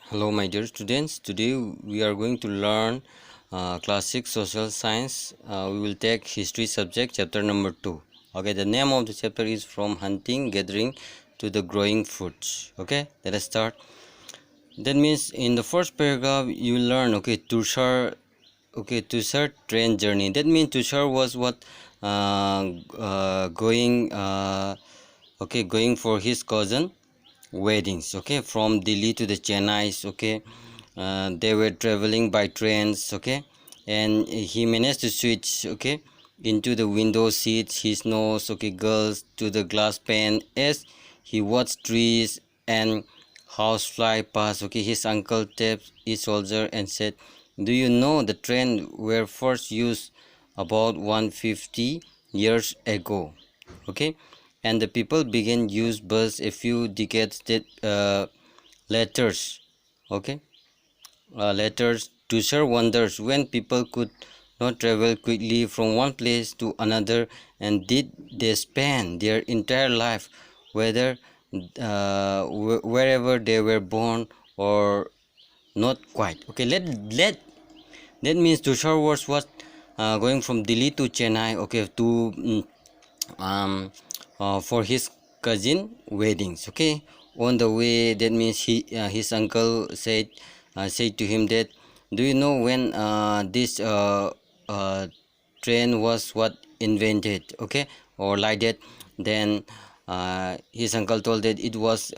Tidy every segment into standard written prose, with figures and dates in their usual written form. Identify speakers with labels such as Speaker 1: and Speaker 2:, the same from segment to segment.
Speaker 1: Hello my dear students, today we are going to learn class 6 social science. We will take history subject chapter number 2. Okay, the name of the chapter is from hunting, gathering to the growing fruits. Okay, let us start. That means in the first paragraph you will learn Tushar train journey. That means Tushar was what going for his cousin weddings, okay, from Delhi to the Chennai, okay. They were traveling by trains, okay, and he managed to switch, okay, into the window seats, his nose, okay, girls to the glass pane as he watched trees and house fly past, okay. His uncle tapped his shoulder and said, "Do you know the train were first used about 150 years ago?" Okay, and the people began use bus a few decades later. Okay, letters to share wonders when people could not travel quickly from one place to another, and did they spend their entire life whether wherever they were born or not quite. Okay, that means Tushar was going from Delhi to Chennai, okay, to for his cousin weddings, okay. On the way, that means his uncle said to him that, "Do you know when this train was what invented?" Okay, or like that. Then his uncle told that it was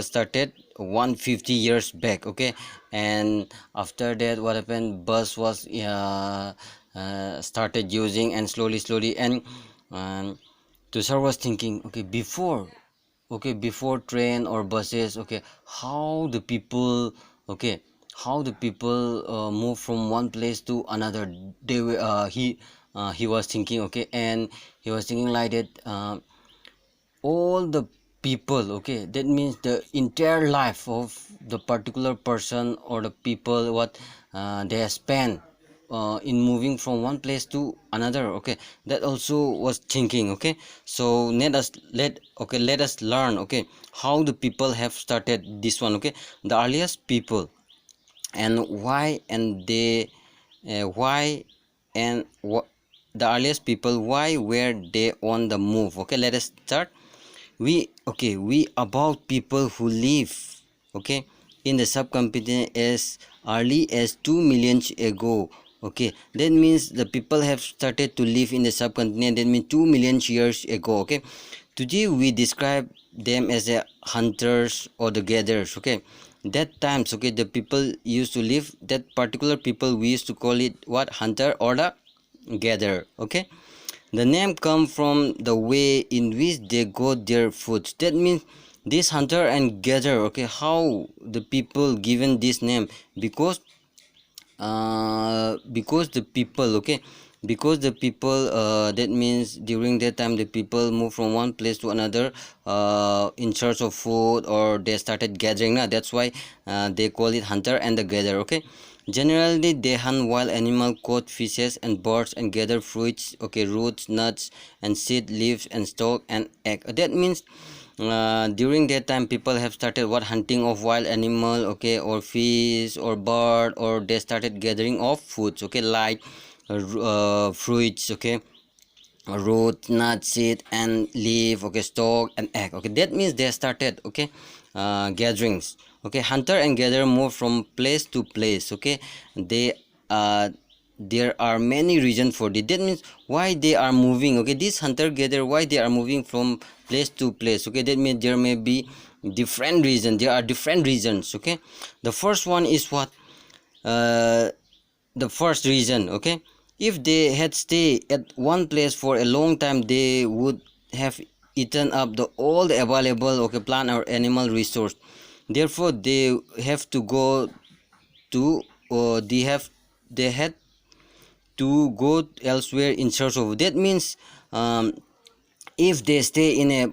Speaker 1: started 150 years back, okay. And after that, what happened, bus was started using, and slowly, and Tushar was thinking, okay, before train or buses, okay, how the people, okay, how the people move from one place to another. They were he was thinking, okay, and he was thinking like that, all the people, okay, that means the entire life of the particular person or the people, what they have spent in moving from one place to another, okay. That also was thinking, okay. So let us learn, okay, how the people have started this one, okay, the earliest people, and why, and they why and what, the earliest people, why were they on the move. Okay, let us start. We about people who live, okay, in the subcontinent as early as 2 million ago, okay. That means the people have started to live in the subcontinent, that means 2 million years ago, okay. Today we describe them as the hunters or the gatherers, okay. That times, okay, the people used to live, that particular people, we used to call it what, hunter or the gatherer, okay. The name come from the way in which they got their food. That means this hunter and gatherer, okay, how the people given this name, because the people, okay, because the people, that means during that time the people move from one place to another in search of food, or they started gathering now. That's why they call it hunter and the gatherer, okay. Generally they hunt wild animal, caught fishes and birds, and gather fruits, okay, roots, nuts and seed, leaves and stalk and egg. That means during that time people have started what, hunting of wild animal, okay, or fish or bird, or they started gathering of foods, okay, like fruits, okay, root, nut, seed and leaf, okay, stalk and egg, okay. That means they started, okay, gatherings, okay. Hunter and gatherer move from place to place, okay. They there are many reasons for this. That means why they are moving, okay, this hunter gatherer, why they are moving from place to place, okay. That means there may be different reasons, there are different reasons, okay. The first one is what, uh, the first reason, okay, if they had stayed at one place for a long time, they would have eaten up the all the available, okay, plant or animal resource. Therefore they have to go to, or they had to go elsewhere in search of. That means if they stay in a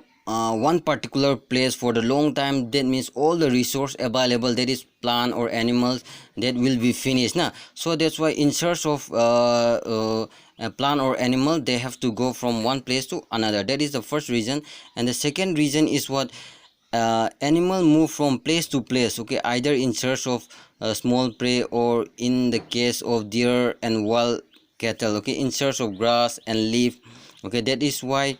Speaker 1: one particular place for the long time, that means all the resource available, that is plant or animals, that will be finished now. So that's why in search of a plant or animal, they have to go from one place to another. That is the first reason. And the second reason is what, animal move from place to place, okay, either in search of small prey, or in the case of deer and wild cattle, okay, in search of grass and leaf, okay. That is why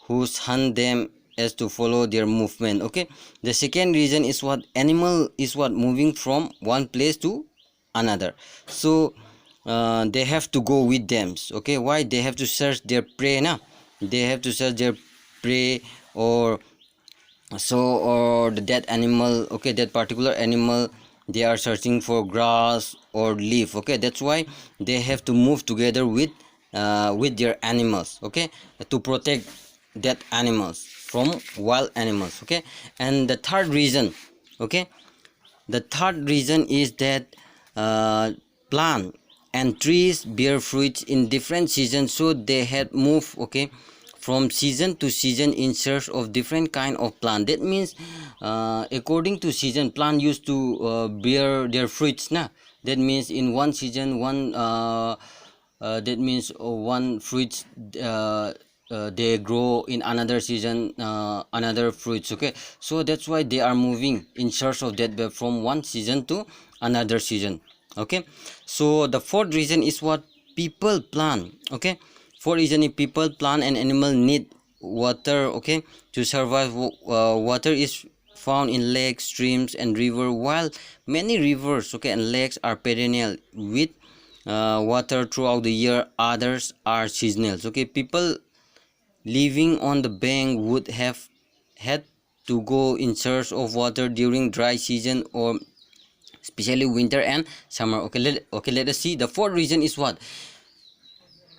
Speaker 1: who's hunt them as to follow their movement, okay. The second reason is what animal is what moving from one place to another, so they have to go with them, okay. Why they have to search their prey now? They have to search their prey, or so, or that animal, okay, that particular animal, they are searching for grass or leaf, okay. That's why they have to move together with their animals, okay, to protect that animals from wild animals, okay. And the third reason, okay, the third reason is that plant and trees bear fruits in different seasons, so they had moved, okay, from season to season in search of different kind of plant. That means according to season, plant used to bear their fruits now. That means in one season that means one fruits they grow, in another season another fruits, okay. So that's why they are moving in search of that from one season to another season, okay. So the fourth reason is what people plant, okay. Fourth reason is people, plant and animal need water, okay, to survive. Water is found in lakes, streams and river, while many rivers, okay, and lakes are perennial with water throughout the year. Others are seasonal, okay. People living on the bank would have had to go in search of water during dry season, or especially winter and summer, okay. Let us see. The fourth reason is what?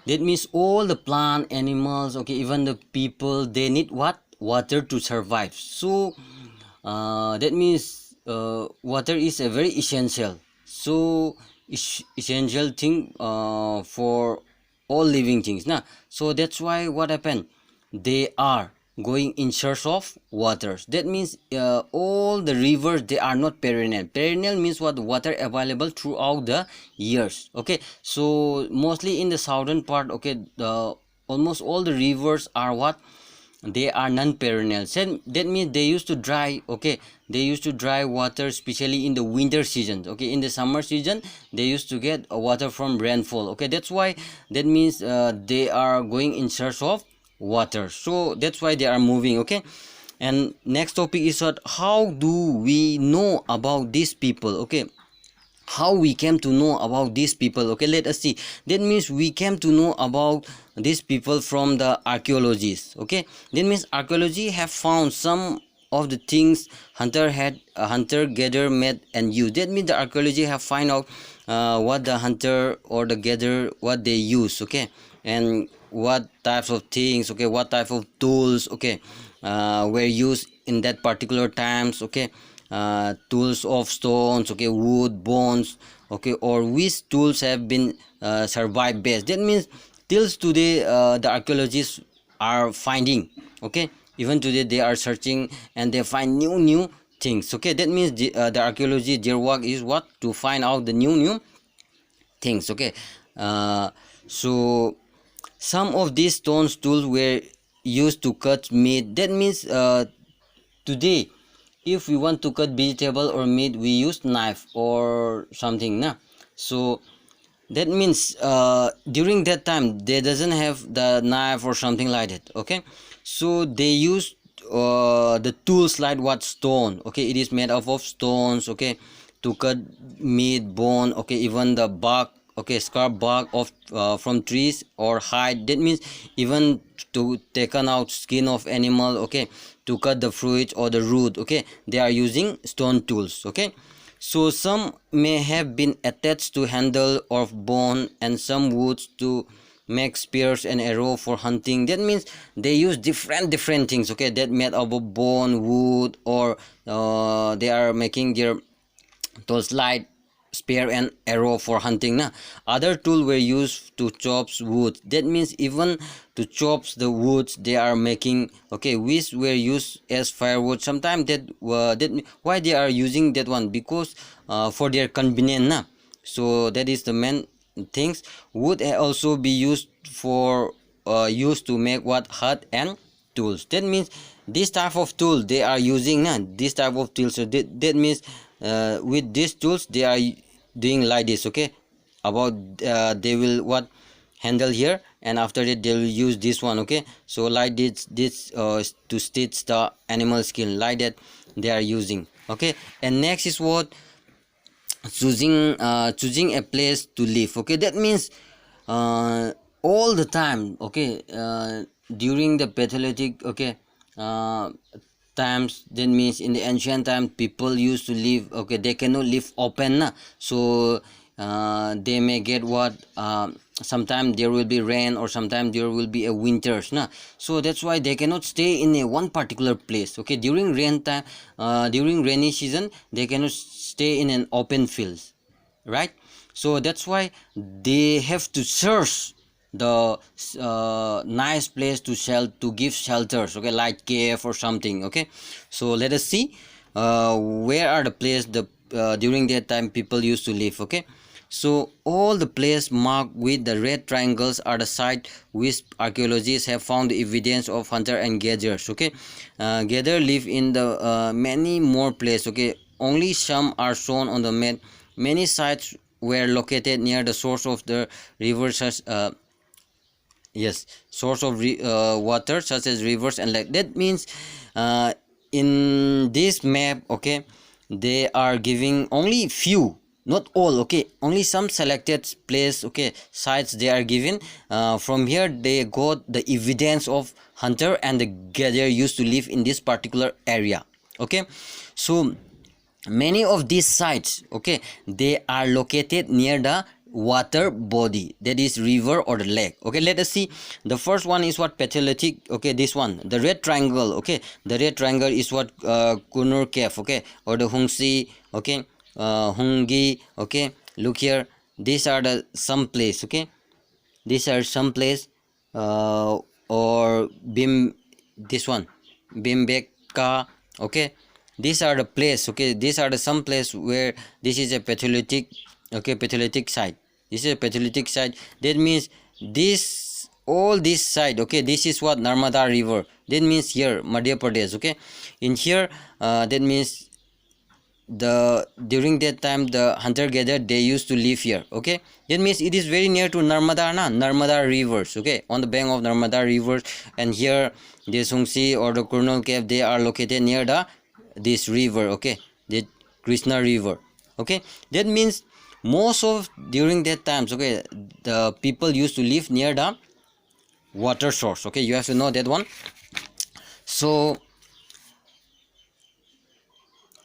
Speaker 1: That means all the plant, animals, okay, even the people, they need what? Water to survive. So that means water is a very essential, so essential thing for all living things now. So that's why what happened, they are going in search of waters. That means all the rivers, they are not perennial. Perennial means what? Water available throughout the years, okay. So mostly in the southern part, okay, the almost all the rivers are what? They are non-perennial. That means they used to dry, okay. They used to dry water, especially in the winter season, okay. In the summer season, they used to get water from rainfall, okay. That's why, that means they are going in search of water, so that's why they are moving, okay. And next topic is what? How do we know about these people, okay? How we came to know about these people, okay. Let us see. That means we came to know about these people from the archaeologists, okay. That means archaeology have found some of the things hunter gatherer made and used. That means the archaeology have find out what the hunter or the gatherer, what they use, okay, and what types of things, okay, what type of tools, okay, were used in that particular times, okay. Tools of stones, okay, wood, bones, okay, or which tools have been survived best. That means till today the archaeologists are finding, okay, even today they are searching and they find new things, okay. That means the archaeology, their work is what? To find out the new things, okay. So some of these stones tools were used to cut meat. That means today if we want to cut vegetable or meat, we use knife or something nah. So that means during that time they doesn't have the knife or something like that, okay. So they use the tools like what? Stone, okay. It is made up of stones, okay, to cut meat, bone, okay, even the bark, okay, scrap bark of from trees or hide. That means even to taken out skin of animal, okay, to cut the fruit or the root, okay, they are using stone tools, okay. So some may have been attached to handle of bone, and some woods to make spears and arrow for hunting. That means they use different things, okay, that made up of bone, wood, or they are making their those light spear and arrow for hunting now. Other tools were used to chop wood. That means even to chop the woods they are making, okay, which were used as firewood. Sometimes that why they are using that one? Because for their convenience now. So that is the main things. Wood also be used for used to make what? Hut and tools. That means this type of tool they are using na, this type of tool. So that means with these tools they are doing like this, okay, about they will what handle here, and after that they will use this one, okay. So like this to stitch the animal skin, like that they are using, okay. And next is what choosing a place to live, okay. That means all the time, okay, during the Paleolithic, okay, times, that means in the ancient time people used to live, okay, they cannot live open na. So they may get what sometime there will be rain, or sometime there will be a winters na. So that's why they cannot stay in a one particular place, okay. During rain time, during rainy season, they cannot stay in an open fields, right. So that's why they have to search the nice place to give shelters, okay, like cave or something, okay. So let us see where are the place the during that time people used to live, okay. So all the places marked with the red triangles are the site which archaeologists have found evidence of hunter and gatherers, okay. Gather live in the many more places, okay. Only some are shown on the map. Many sites were located near the source of the river, such yes, source of water such as rivers and lake. That means in this map, okay, they are giving only few, not all, okay, only some selected place, okay, sites they are given. From here they got the evidence of hunter and the gatherer used to live in this particular area, okay. So many of these sites, okay, they are located near the water body, that is river or the lake, okay. Let us see. The first one is what Paleolithic, okay, this one, the red triangle, okay. The red triangle is what Kurnul cave, okay, or the Hungsi, okay, Hungi, okay. Look here, these are the some place, okay. These are some place, or Bim, this one Bimbeka, okay. These are the place, okay. These are the some place where this is a Paleolithic, okay, Paleolithic site. This is a Paleolithic site. That means this, all this side, okay, this is what Narmada river. That means here Madhya Pradesh, okay. In here that means the during that time the hunter gatherer they used to live here, okay. That means it is very near to Narmada na, Narmada rivers, okay, on the bank of Narmada rivers. And here the Sungsi or the Kurnul cave, they are located near the this river, okay, the Krishna river, okay. That means most of during that times, okay, the people used to live near the water source, okay. You have to know that one. So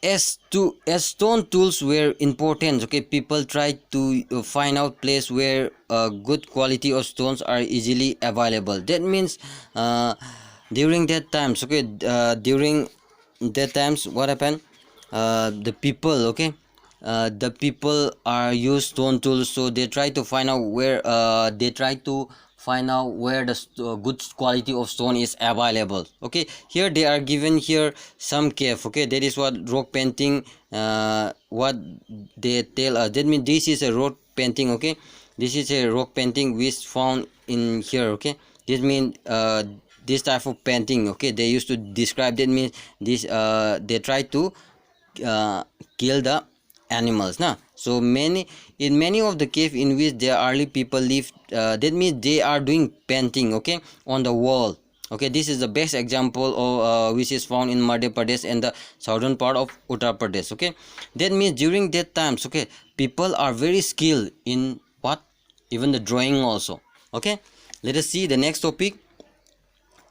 Speaker 1: as stone tools were important, okay, people tried to find out place where good quality of stones are easily available. That means during that times, okay, during that times what happened, the people, okay, the people are use stone tools, so they try to find out where the good quality of stone is available, okay. Here they are given here some cave, okay. That is what rock painting, what they tell us. That means this is a rock painting, okay. This is a rock painting which found in here, okay. This means this type of painting, okay, they used to describe. That means this they try to kill the animals na. So in many of the cave in which the early people lived, that means they are doing painting, okay, on the wall, okay. This is the best example of which is found in Madhya Pradesh and the southern part of Uttar Pradesh, okay. That means during that times, okay, people are very skilled in what, even the drawing also, okay. Let us see the next topic.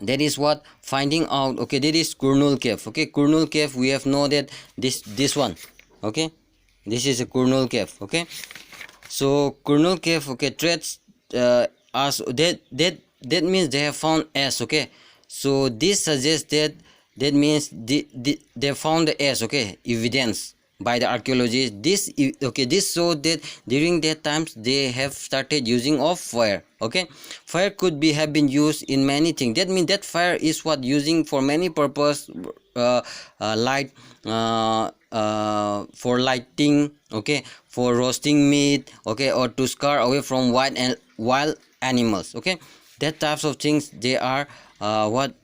Speaker 1: That is what finding out, okay. That is Kurnul cave, okay. Kurnul cave, we have know that this one, okay, this is a Kurnul cave, okay. So Kurnul cave, okay, threats as that means they have found S, okay. So this suggests that means they found the S, okay, evidence by the archaeologists. This showed that during that times they have started using of fire, okay. Fire could have been used in many things. That means that fire is what using for many purpose, light, for lighting, okay, for roasting meat, okay, or to scare away from wild animals, okay. That types of things they are what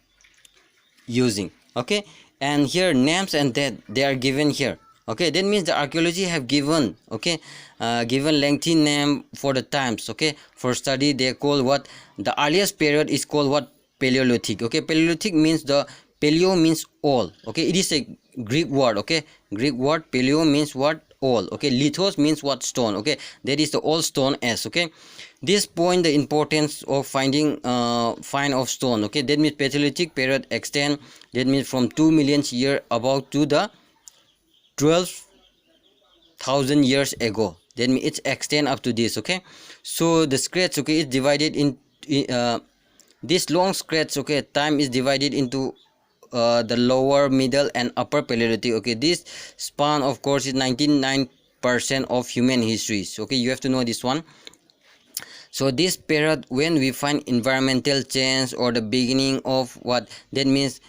Speaker 1: using. Okay, and here names and that they are given here. Okay, that means the archaeology have given, okay, given lengthy name for the times. Okay, for study they call what the earliest period is called what, Paleolithic. Okay, Paleolithic means the paleo means all. Okay, it is a Greek word. Okay, Greek word paleo means what, all. Okay, lithos means what, stone. Okay, that is the old stone s. Okay, this point the importance of finding find of stone. Okay, that means Paleolithic period extend, that means from 2 million year about to the 12,000 years ago. That means it's extend up to this. Okay, so the scratch, okay, is divided in this long scratch, okay, time is divided into the lower, middle and upper Paleolithic. Okay, this span of course is 99% of human histories. Okay, you have to know this one. So this period when we find environmental change or the beginning of what, that means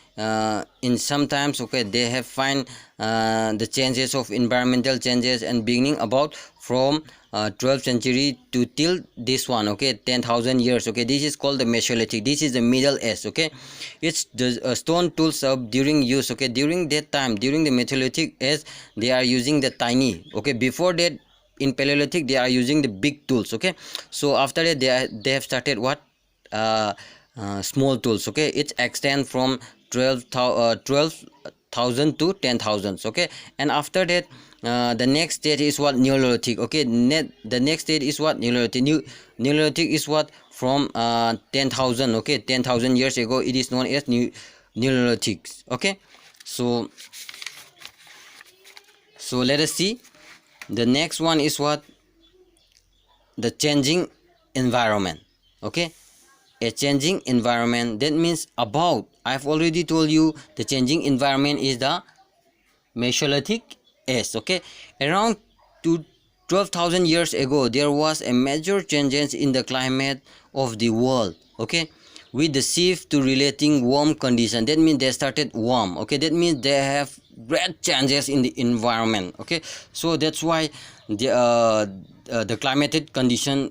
Speaker 1: in sometimes, okay, they have find the changes of environmental changes and beginning about from 12th century to till this one. Okay, 10,000 years. Okay, this is called the Mesolithic. This is the middle age. Okay, it's the stone tools of during use. Okay, during that time, during the Mesolithic age, they are using the tiny. Okay, before that in Paleolithic they are using the big tools. Okay, so after that they have started what, small tools. Okay, it extend from 12,000 to 10,000. Okay, and after that the next stage is what, Neolithic. Okay, the next stage is what, Neolithic. Neolithic is what, from 10,000. Okay, 10,000 years ago it is known as Neolithic. Okay, so let us see. The next one is what, the changing environment. Okay, a changing environment, that means about, I've already told you the changing environment is the Mesolithic age. Okay, around to 12,000 years ago there was a major changes in the climate of the world. Okay, with the shift to relating warm condition, that means they started warm. Okay, that means they have great changes in the environment. Okay, so that's why the climatic condition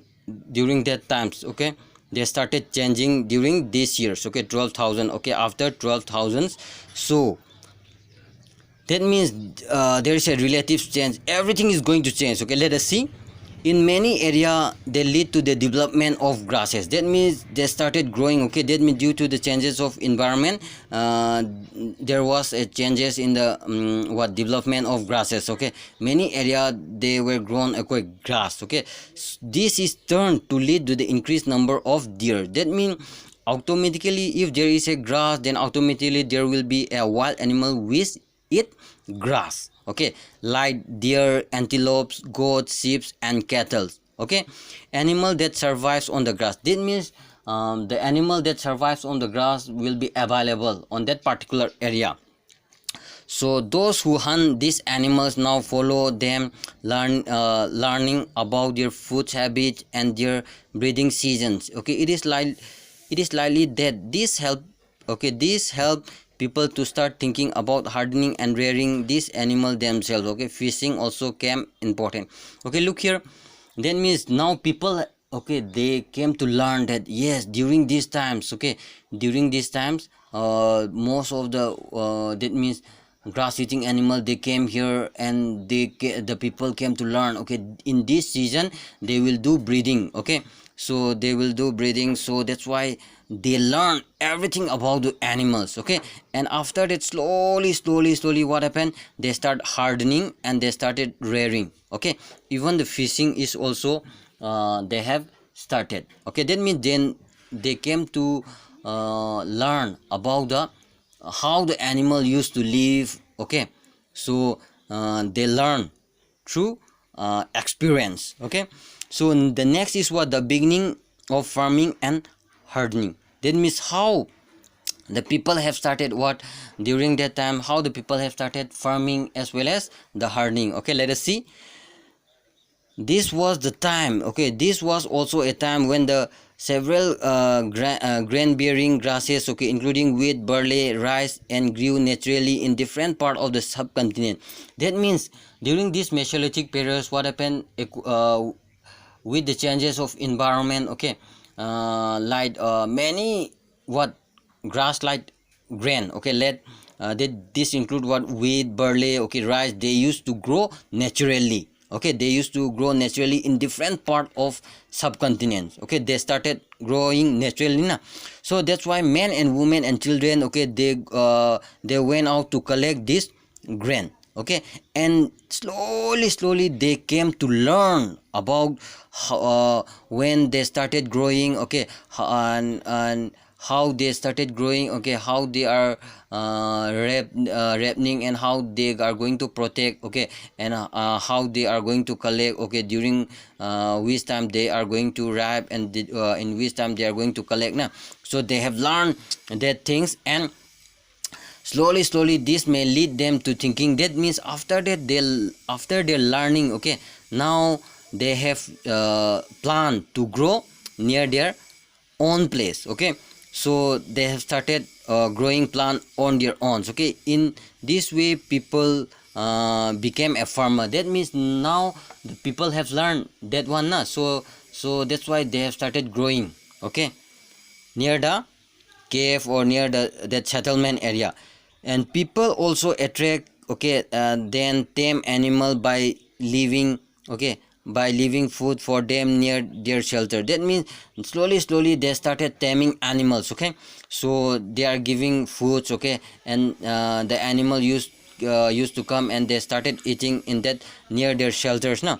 Speaker 1: during that times, okay, they started changing during these years. Okay, 12,000. Okay, after 12,000, so that means there is a relative change, everything is going to change. Okay, let us see. In many area they lead to the development of grasses, that means they started growing. Okay, that means due to the changes of environment there was a changes in the what, development of grasses. Okay, many area they were grown, okay, grass. Okay, this is turned to lead to the increased number of deer. That means automatically if there is a grass, then automatically there will be a wild animal which eat grass. Okay, like deer, antelopes, goats, sheep and cattle. Okay, animal that survives on the grass, that means the animal that survives on the grass will be available on that particular area. So those who hunt these animals now follow them, learning about their food habits and their breeding seasons. Okay, it is likely that this help, okay, this help people to start thinking about hardening and rearing these animals themselves. Okay, fishing also came important. Okay, look here, that means now people, okay, they came to learn that yes, during these times, okay, during these times most of the that means grass eating animal, they came here and the people came to learn. Okay, in this season they will do breeding. Okay, so they will do breeding, so that's why they learn everything about the animals. Okay, and after that slowly what happened, they start hardening and they started rearing. Okay, even the fishing is also they have started. Okay, that means then they came to learn about the how the animal used to live. Okay, so they learn through experience. Okay, so the next is what, the beginning of farming and hardening. That means how the people have started what, during that time, how the people have started farming as well as the hardening. Okay, let us see. This was the time, okay, this was also a time when the several grain bearing grasses, okay, including wheat, barley, rice and grew naturally in different part of the subcontinent. That means during this Mesolithic periods, what happened with the changes of environment. Okay, like many what, grass like grain, okay, this include what, wheat, barley, okay, rice. They used to grow naturally, okay, they used to grow naturally in different part of subcontinents, okay, they started growing naturally na. So that's why men and women and children, okay, they went out to collect this grain, okay, and slowly they came to learn about when they started growing, okay, and how they started growing, okay, how they are ripening, and how they are going to protect, okay, and how they are going to collect, okay, during which time they are going to ripe, and in which time they are going to collect now. So they have learned that things, and slowly this may lead them to thinking. That means after that, after their learning, okay, now they have planned to grow near their own place, okay, so they have started growing plant on their own, okay. In this way, people became a farmer. That means now the people have learned that one na. So that's why they have started growing, okay, near the cave or near that settlement area. And people also attract, okay, then tame animal by leaving, okay, by leaving food for them near their shelter. That means slowly they started taming animals, okay, so they are giving foods, okay, and the animal used to come, and they started eating in that near their shelters now.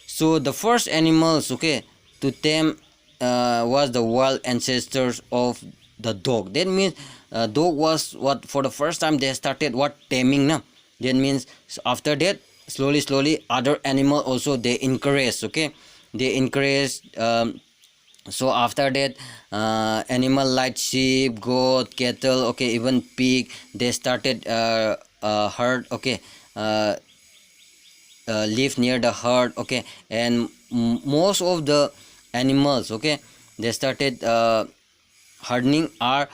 Speaker 1: So the first animals, okay, to tame was the wild ancestors of the dog. That means dog was what, for the first time they started what, taming now. That means after that, slowly other animal also they encourage, okay, they encourage. So after that, animal like sheep, goat, cattle, okay, even pig, they started herd, okay, live near the herd, okay, and most of the animals, okay, they started hardening are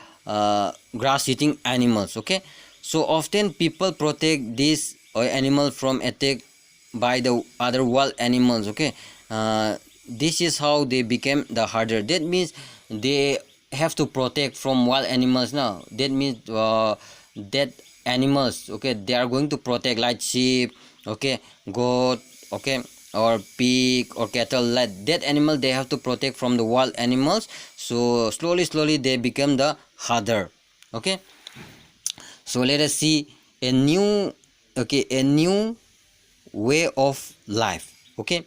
Speaker 1: grass eating animals, okay. So often people protect this animal from attack by the other wild animals, okay. This is how they became the herder. That means they have to protect from wild animals now. That means that animals, okay, they are going to protect like sheep, okay, goat, okay, or pig or cattle. Like that animal they have to protect from the wild animals. So slowly they become the herder, okay. So let us see a new, okay, a new way of life, okay.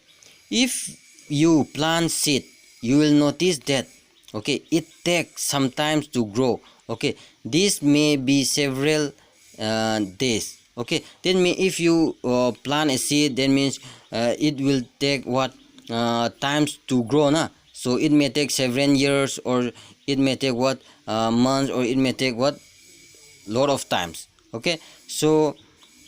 Speaker 1: If you plant seed, you will notice that, okay, it takes some time to grow, okay. This may be several days, okay. That means if you plant a seed, that means it will take what, times to grow na. So it may take 7 years, or it may take what, months, or it may take what, lot of times, okay. So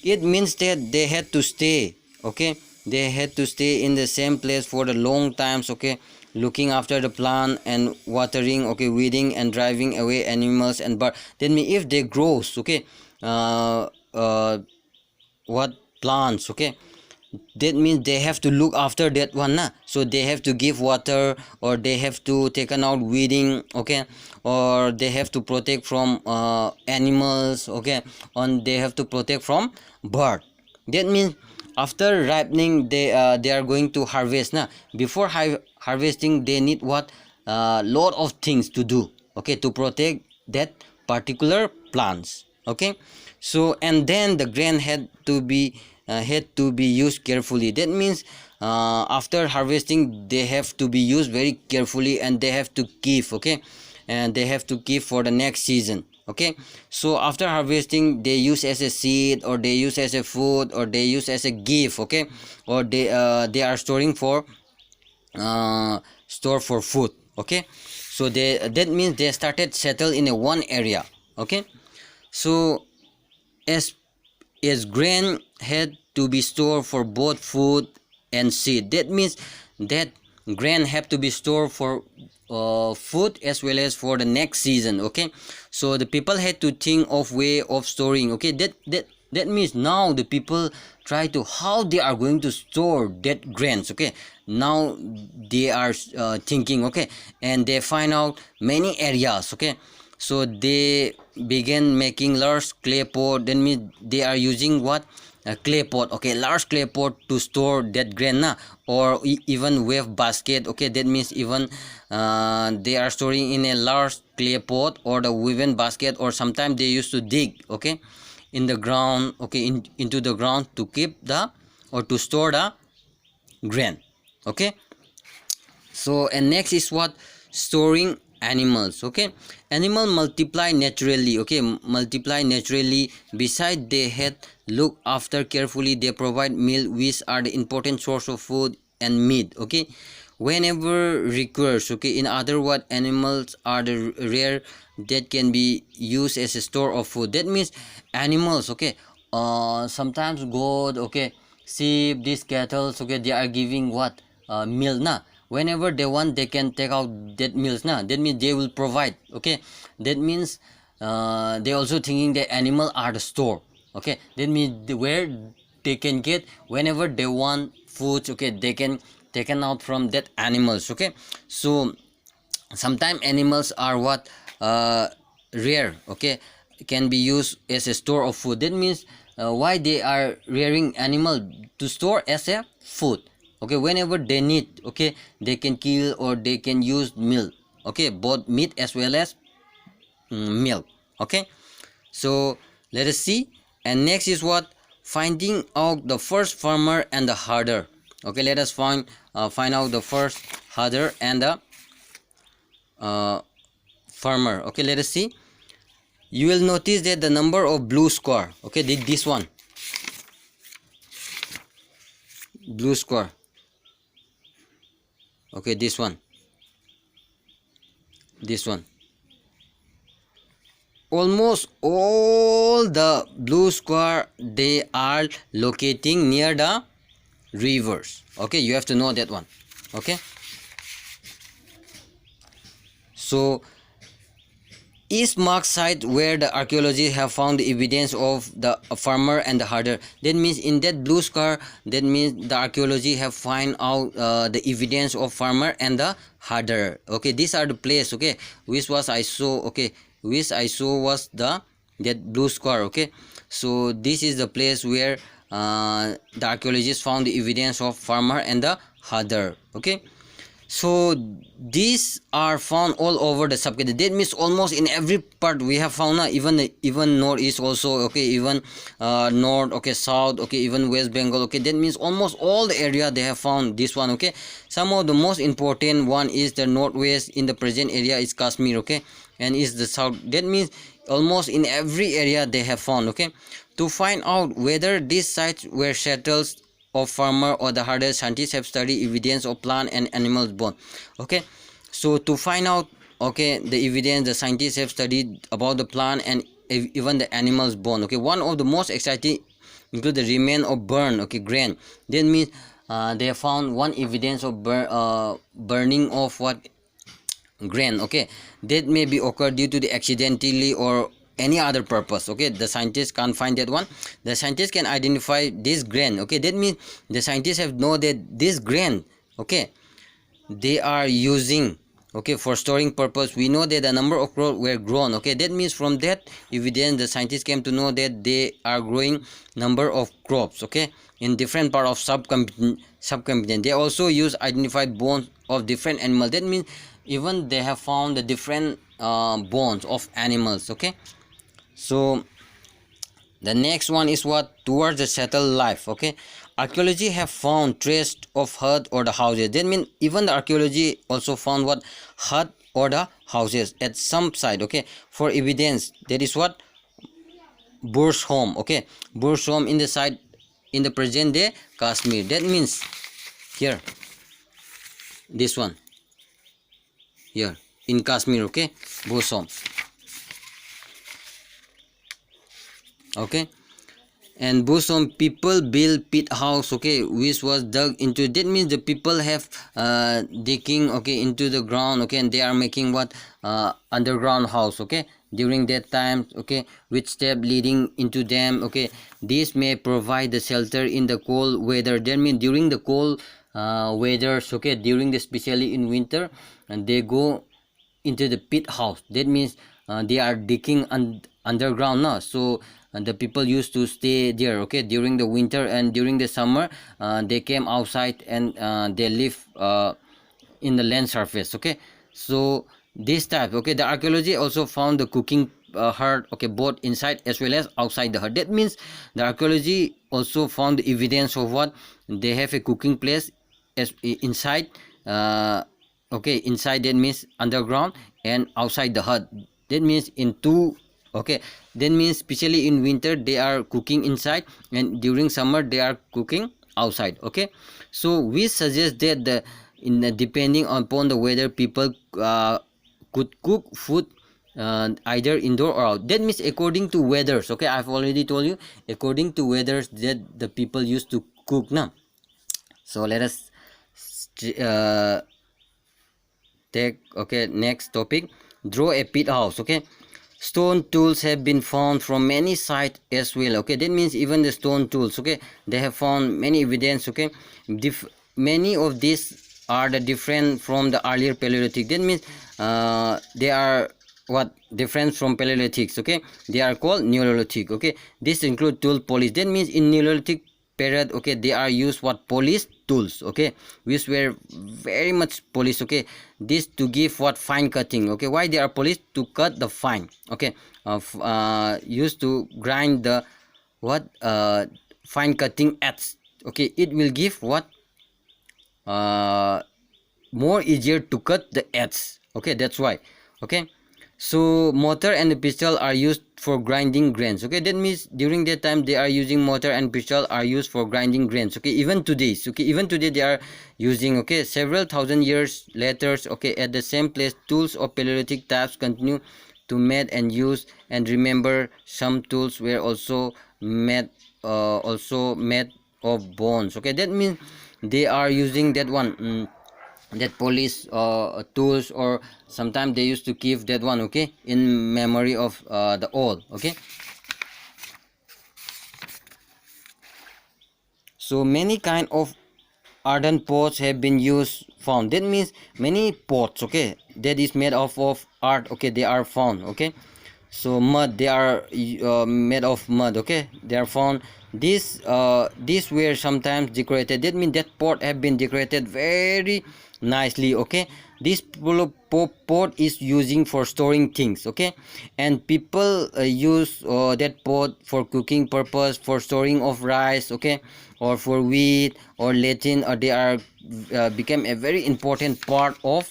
Speaker 1: it means that they had to stay, okay, they had to stay in the same place for the long times, okay, looking after the plant and watering, okay, weeding and driving away animals and birds. That means if they grows, okay, uh, uh, what, plants, okay, that means they have to look after that one na. So they have to give water, or they have to taken out weeding, okay, or they have to protect from animals, okay, and they have to protect from bird. That means after ripening, they are going to harvest na. Before harvesting, they need what, lot of things to do, okay, to protect that particular plants, okay. So and then the grain had to be used carefully. That means after harvesting, they have to be used very carefully, and they have to keep, okay, and they have to keep for the next season, okay. So after harvesting, they use as a seed, or they use as a food, or they use as a gift, okay, or they are storing for store for food, okay. So that means they started settle in a one area, okay. So as grain had to be stored for both food and seed. That means that grain have to be stored for food as well as for the next season, okay. So the people had to think of way of storing, okay. That means now the people try to how they are going to store that grains, okay. Now they are thinking, okay, and they find out many areas, okay. so they began making large clay pot. That means they are using what, a clay pot, okay, large clay pot to store that grain na, or even wave basket, okay, that means even they are storing in a large clay pot or the woven basket, or sometimes they used to dig, okay, in the ground, okay, into the ground to keep the, or to store the grain, okay. So and next is what, storing animals, okay. Animal multiply naturally, okay, multiply naturally. Beside they had look after carefully, they provide meal, which are the important source of food and meat, okay, whenever requires, okay. In other words, animals are the rare that can be used as a store of food. That means animals, okay, sometimes goat, okay, sheep, these cattle, okay, they are giving what, milk na. Whenever they want, they can take out that milk na. That means they will provide, okay. That means they also thinking that animal are the store, okay. That means where they can get whenever they want food, okay, they can taken out from that animals, okay. So sometimes animals are what, rare, okay, can be used as a store of food. That means why they are rearing animal, to store as a food, okay, whenever they need, okay, they can kill or they can use milk, okay, both meat as well as milk, okay. So let us see. And next is what, finding out the first farmer and the herder, okay. Let us find out the first herder and the farmer, okay. Let us see. You will notice that the number of blue square, okay, this one, blue square, okay, this one, almost all the blue square, they are locating near the rivers, okay. You have to know that one, okay. So east mark site where the archaeologists have found the evidence of the farmer and the herder. That means in that blue square, that means the archaeology have find out the evidence of farmer and the herder, okay. These are the place, okay, which was I saw, okay, which I saw was the that blue square, okay. So this is the place where the archaeologists found the evidence of farmer and the herder, okay. So these are found all over the subcontinent. That means almost in every part we have found, even northeast also, okay, even north, okay, south, okay, even West Bengal, okay. That means almost all the area they have found this one, okay. Some of the most important one is the northwest, in the present area is Kashmir, okay, and is the south. That means almost in every area they have found, okay. To find out whether these sites were settled of farmer or the herder, scientists have studied evidence of plant and animals bone, okay. So to find out, okay, the evidence, the scientists have studied about the plant and even the animals bone, okay. One of the most exciting include the remain of burn, okay, grain. That means they have found one evidence of burning of what, grain, okay. That may be occurred due to the accidentally or any other purpose, okay. The scientists can't find that one. The scientists can identify this grain, okay. That means the scientists have know that this grain, okay, they are using, okay, for storing purpose. We know that the number of crops were grown, okay. That means from that evidence the scientists came to know that they are growing number of crops, okay, in different part of subcontinent. They also use identified bones of different animals. That means even they have found the different bones of animals, okay. So the next one is what, towards the settled life, okay. Archaeology have found trace of hut or the houses. That means even the archaeology also found what, hut or the houses at some site, okay, for evidence. That is what, Bur's home, okay, Bur's home in the site in the present day Kashmir. That means here, this one here in Kashmir, okay, Bur's home, okay. And Bushom people build pit house, okay, which was dug into. That means the people have digging, okay, into the ground, okay, and they are making what, underground house, okay, during that time, okay, which step leading into them, okay. This may provide the shelter in the cold weather. That means during the cold weathers, okay, during the especially in winter, and they go into the pit house. That means they are digging underground now. So the people used to stay there, okay, during the winter, and during the summer they came outside, and they live in the land surface, okay. So this type, okay, the archaeology also found the cooking hut, okay, both inside as well as outside the hut. That means the archaeology also found the evidence of what they have a cooking place as inside, okay, inside, that means underground, and outside the hut, that means in two, okay. That means especially in winter they are cooking inside, and during summer they are cooking outside, okay. So we suggest that depending upon the weather, people could cook food either indoor or out. That means according to weathers, okay, I've already told you, according to weathers that the people used to cook now. So let us take, okay, next topic, draw a pit house, okay. Stone tools have been found from many sites as well, okay. That means even the stone tools, okay, they have found many evidence, okay. Many of these are the different from the earlier Paleolithic. That means they are what different from Paleolithic, okay. They are called Neolithic, okay. This include tool polish. That means in Neolithic period, okay, they are used what polished tools, okay, which were very much polished, okay. This to give what fine cutting, okay. Why they are polished? To cut the fine, okay, used to grind the what fine cutting edge, okay. It will give what more easier to cut the edge, okay. That's why, okay. So mortar and the pestle are used for grinding grains, okay. That means during that time they are using mortar and pestle are used for grinding grains, okay. Even today, okay, even today they are using, okay. Several thousand years later, okay, at the same place, tools of Paleolithic types continue to made and use. And remember, some tools were also made of bones, okay. That means they are using that one, that police tools, or sometimes they used to keep that one, okay, in memory of the old, okay. So many kind of earthen pots have been used found. That means many pots, okay, that is made of earth, okay, they are found, okay. So mud, they are made of mud, okay, they are found. These were sometimes decorated. That means that pot have been decorated very nicely, okay. This pot is using for storing things, okay. And people use that pot for cooking purpose, for storing of rice, okay, or for wheat or latin, or they are became a very important part of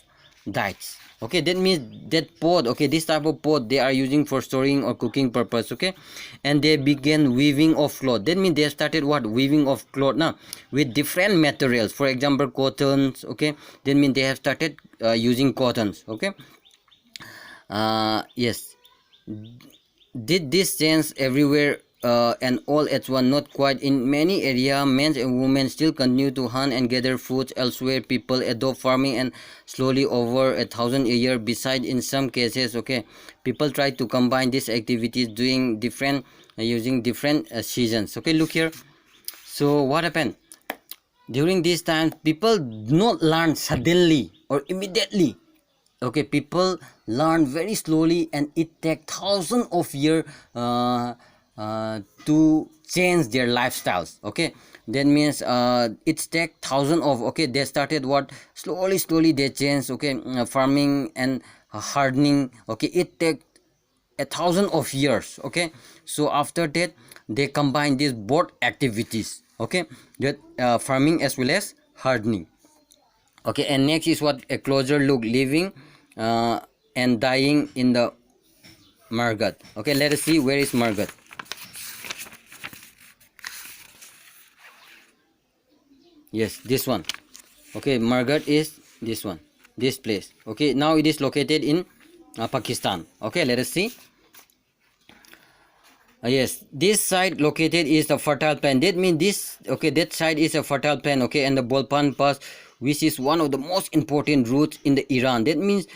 Speaker 1: diets, okay. That means that pot, okay, this type of pot they are using for storing or cooking purpose, okay. And they began weaving of cloth. That means they started what? Weaving of cloth now with different materials, for example cottons, okay. That means they have started using cottons, okay. Yes, did this change everywhere and all at once? Not quite. In many areas, men and women still continue to hunt and gather food. Elsewhere, people adopt farming and slowly over 1,000 a year. Besides, in some cases, okay, people try to combine these activities, doing different, using different seasons. Okay, look here. So what happened? During this time, people do not learn suddenly or immediately, okay. People learn very slowly, and it takes thousands of years to change their lifestyles, okay. That means it takes thousands of, okay, they started what? Slowly they change, okay. Farming and hardening, okay, it takes 1,000 of years, okay. So after that they combine these both activities, okay, that farming as well as hardening, okay. And next is what? A closer look, living and dying in the Margat, okay. Let us see, where is Margat? Yes, this one, okay. Margat is this one, this place, okay. Now it is located in Pakistan, okay. Let us see. Yes, this side located is the fertile plain. That means this, okay, that side is a fertile plain, okay. And the Bolpan Pass, which is one of the most important routes in the Iran. That means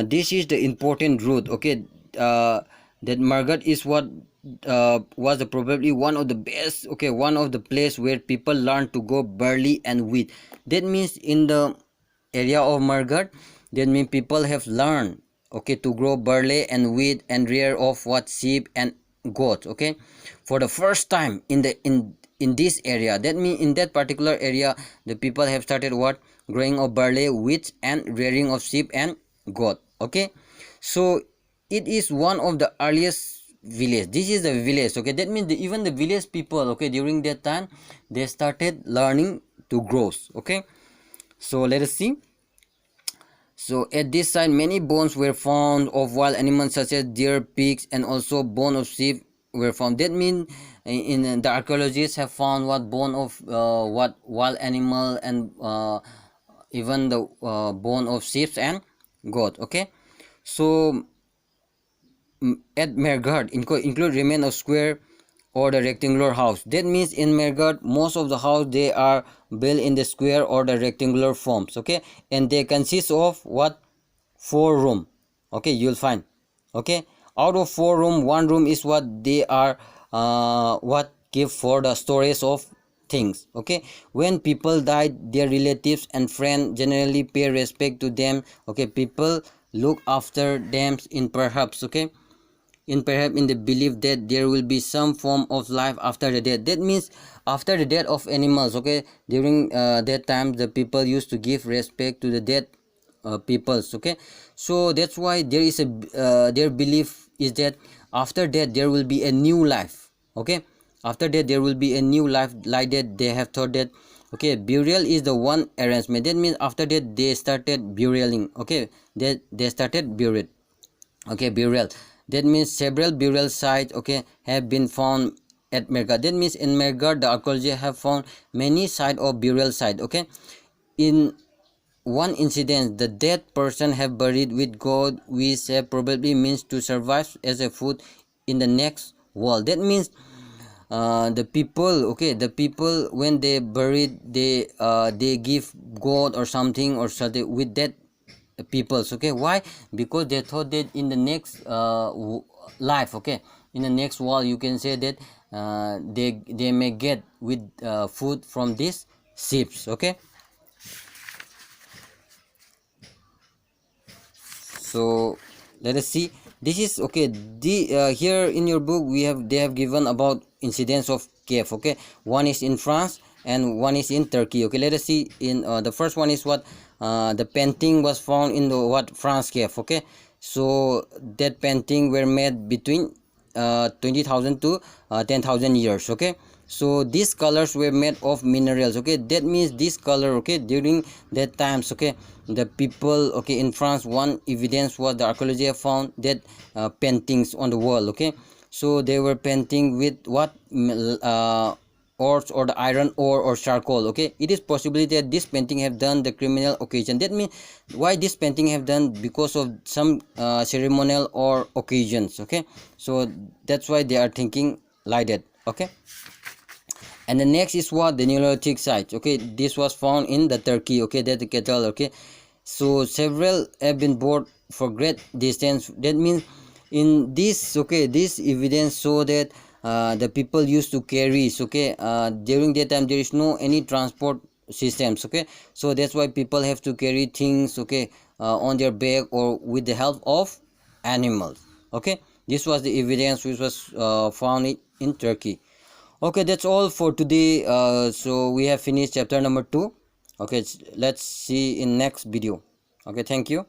Speaker 1: this is the important route, okay. That Margat is what was probably one of the best, okay, one of the place where people learn to go barley and wheat. That means in the area of Margat, that means people have learned okay, to grow barley and wheat and rear of what, sheep and goat. Okay, for the first time in the in this area, that means in that particular area the people have started what, growing of barley, wheat and rearing of sheep and goat. Okay, so it is one of the earliest village. This is the village. Okay, that means even the village people, okay, during that time they started learning to grow. Okay, so let us see. So at this site, many bones were found of wild animals such as deer, pigs, and also bone of sheep were found. That means in the archaeologists have found what, bone of what wild animal, and even the bone of sheep and goat. Okay, so at Mergard include remain of square or the rectangular house. That means in Mergard most of the house they are built in the square or the rectangular forms. Okay, and they consist of what, 4 room. Okay, you'll find. Okay, out of 4 room, 1 room is what they are what give for the storage of things. Okay, when people died, their relatives and friends generally pay respect to them. Okay, people look after them in perhaps, okay, in the belief that there will be some form of life after the death. That means after the death of animals. Okay, during that time the people used to give respect to the dead peoples. Okay, so that's why there is a their belief is that after that there will be a new life. Okay, after that there will be a new life, like that they have thought that. Okay, burial is the one arrangement. That means after that they started burialing. Okay, they started buried. Okay, burial, that means several burial sites, okay, have been found at Mergard. That means in Mergard the archaeologists have found many sites of burial site. Okay, in one incident the dead person have buried with God, which probably means to survive as a food in the next world. That means the people, okay, the people when they buried, they give God or something or something with that peoples. Okay, why? Because they thought that in the next life, okay, in the next world, you can say that they may get with food from these ships. Okay, so let us see. This is okay, the here in your book we have, they have given about incidents of cave. Okay, one is in France and one is in Turkey. Okay, let us see. In the first one is what, the painting was found in the what, France cave. Okay, so that painting were made between 20,000 to 10,000 years. Okay, so these colors were made of minerals. Okay, that means this color, okay, during that times, okay, the people, okay, in France, one evidence was the archaeology have found that paintings on the wall. Okay, so they were painting with what, ores or the iron ore or charcoal. Okay, it is possible that this painting have done the criminal occasion. That means why this painting have done, because of some ceremonial or occasions. Okay, so that's why they are thinking like that. Okay, and the next is what, the Neolithic sites. Okay, this was found in the Turkey. Okay, that the cattle. Okay, so several have been brought for great distance. That means in this, okay, this evidence show that the people used to carry. Okay, during that time there is no any transport systems. Okay, so that's why people have to carry things, okay, on their back or with the help of animals. Okay, this was the evidence which was found in Turkey. Okay, that's all for today. So we have finished chapter number 2. Okay, let's see in next video. Okay, thank you.